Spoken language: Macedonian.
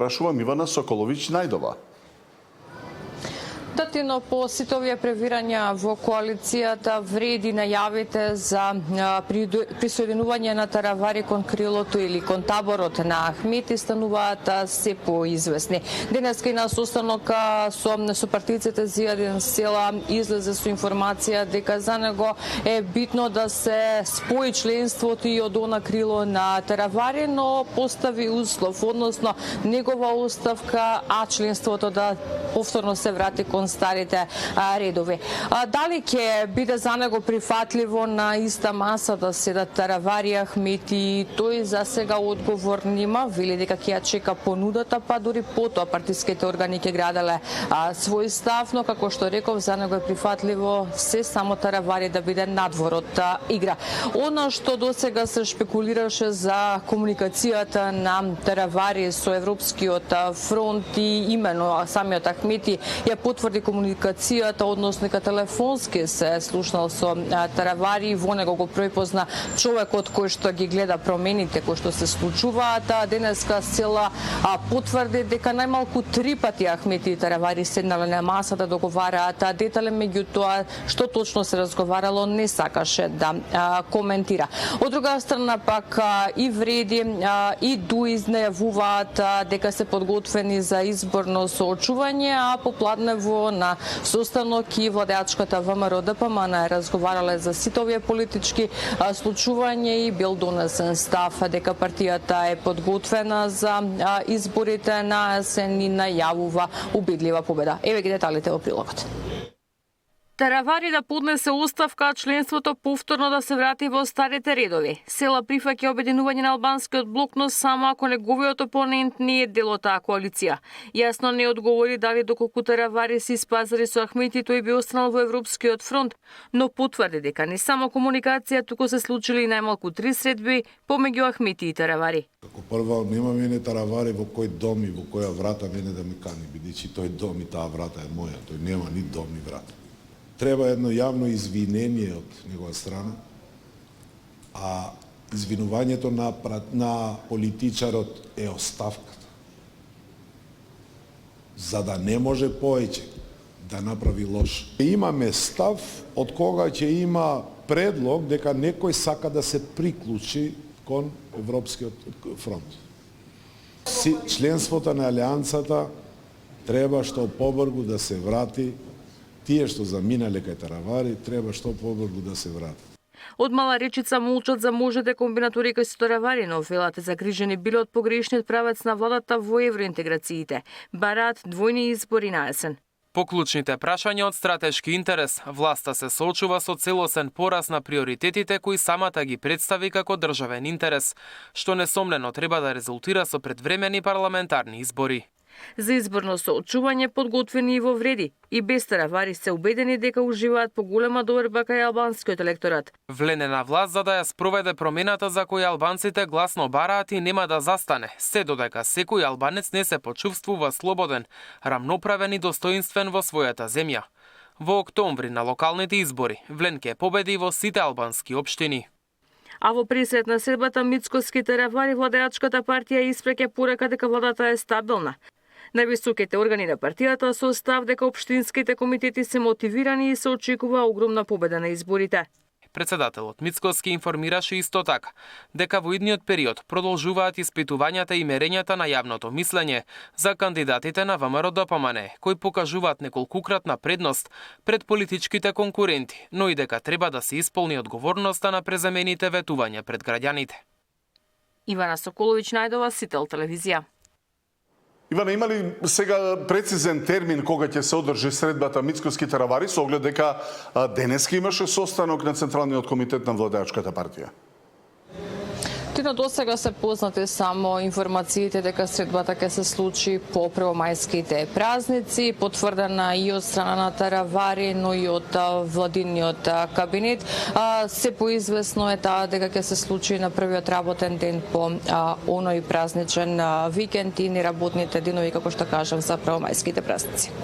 Прашувам Ивана Соколовиќ-Најдова. Татино, по сите овие превирања во коалицијата вреди најавите за присоединување на Таравари кон крилото или кон таборот на Ахмети стануваат се поизвестни. Денеска и на состанок со партиците Зијадин Села излезе со информација дека за него е битно да се спои членството и од она крило на Таравари, но постави услов, односно негова оставка, а членството да повторно се врати кон старите редови. Дали ќе биде за него прифатливо на иста маса да седат Таравари, Ахмети, тој за сега одговор нема, вели дека ќе ја чека понудата, па дури потоа партиските органи ќе граделе свој став, но како што реков, за него е прифатливо се само Таравари да биде надвор од игра. Она што досега се шпекулираше за комуникацијата на Таравари со Европскиот фронт и имено самиот Ахмети ја потврди комуникацијата, односно дека телефонски се слушнал со Таравари, во него го препозна човекот кој што ги гледа промените кои што се случуваат. Денеска Села потврди дека најмалку 3 пати Ахмети и Таравари седнале на масата, договараат детали, меѓутоа што точно се разговарало не сакаше да коментира. Од друга страна пак и вреди и дуи најавуваат дека се подготвени за изборно соочување, а попладнево на состанок и владеачката ВМРО ДПМН е разговарале за сите овие политички случувања и бил донесен став дека партијата е подготвена за изборите на есен и најавува убедлива победа. Еве ги деталите во прилогот. Таравари да поднесе оставка, а членството повторно да се врати во старите редови. Села прифаќа обединување на албанскиот блок, но само ако неговиот опонент не е дел од таа коалиција. Јасно не одговори дали доколку Таравари се испазари со Ахмети, тој би останал во Европскиот фронт, но потврди дека не само комуникација, туку се случили и најмалку 3 средби помеѓу Ахмети и Таравари. Како прво, нема мене Таравари во кој дом и во која врата мене да ми кани, бидејќи тој дом и таа врата е моја, тој нема ни дом ни врата. Треба едно јавно извинение од негова страна, а извинувањето на политичарот е оставката. За да не може поеќе да направи лош. Имаме став од кога ќе има предлог дека некој сака да се приклучи кон Европскиот фронт. Членството на Алијансата треба што побрзо да се врати. Тие што заминале кај Таравари треба што побрзо да се вратат. Од мала речица молчат за можните комбинатури кои се Таравари, но велате загрижени биле од погрешниот правец на владата во евроинтеграциите. Бараат двојни избори на есен. По клучните прашања од стратешки интерес, власта се соочува со целосен пораз на приоритетите кои самата ги представи како државен интерес, што несомнено треба да резултира со предвремени парламентарни избори. За изборно соочување подготвени и во вреди, и без Таравари се убедени дека уживаат поголема доверба кај албанскиот електорат. Вленена власт за да ја спроведе промената за која албанците гласно бараат и нема да застане, се додека секој албанец не се почувствува слободен, рамноправен и достоинствен во својата земја. Во октомври на локалните избори, Влен ке победи во сите албански општини. А во пресрет на седбата Мицкоски Таравари, владеачката партија испреќа порека дека владата е стабилна. Највисоките органи на партијата со став дека општинските комитети се мотивирани и се очекува огромна победа на изборите. Председателот Мицкоски информираше исто така дека во идниот период продолжуваат испитувањата и мерењата на јавното мислење за кандидатите на ВМРО ДПМН, кои покажуваат неколкукратна предност пред политичките конкуренти, но и дека треба да се исполни одговорноста на преземените ветувања пред граѓаните. Ивана Соколовиќ-Најдова, Сител телевизија. Ивана, има ли сега прецизен термин кога ќе се одржи средбата Мицкоски Таравари, со оглед дека денеска имаше состанок на Централниот комитет на владеачката партија? Тино досега се познати само информациите дека средбата ќе се случи по првомајските празници, потврдена и од страна на Таравари, но и од владиниот кабинет. Се поизвестно е таа дека ќе се случи на првиот работен ден по оној празничен викенд и неработните денови, како што кажав, за првомајските празници.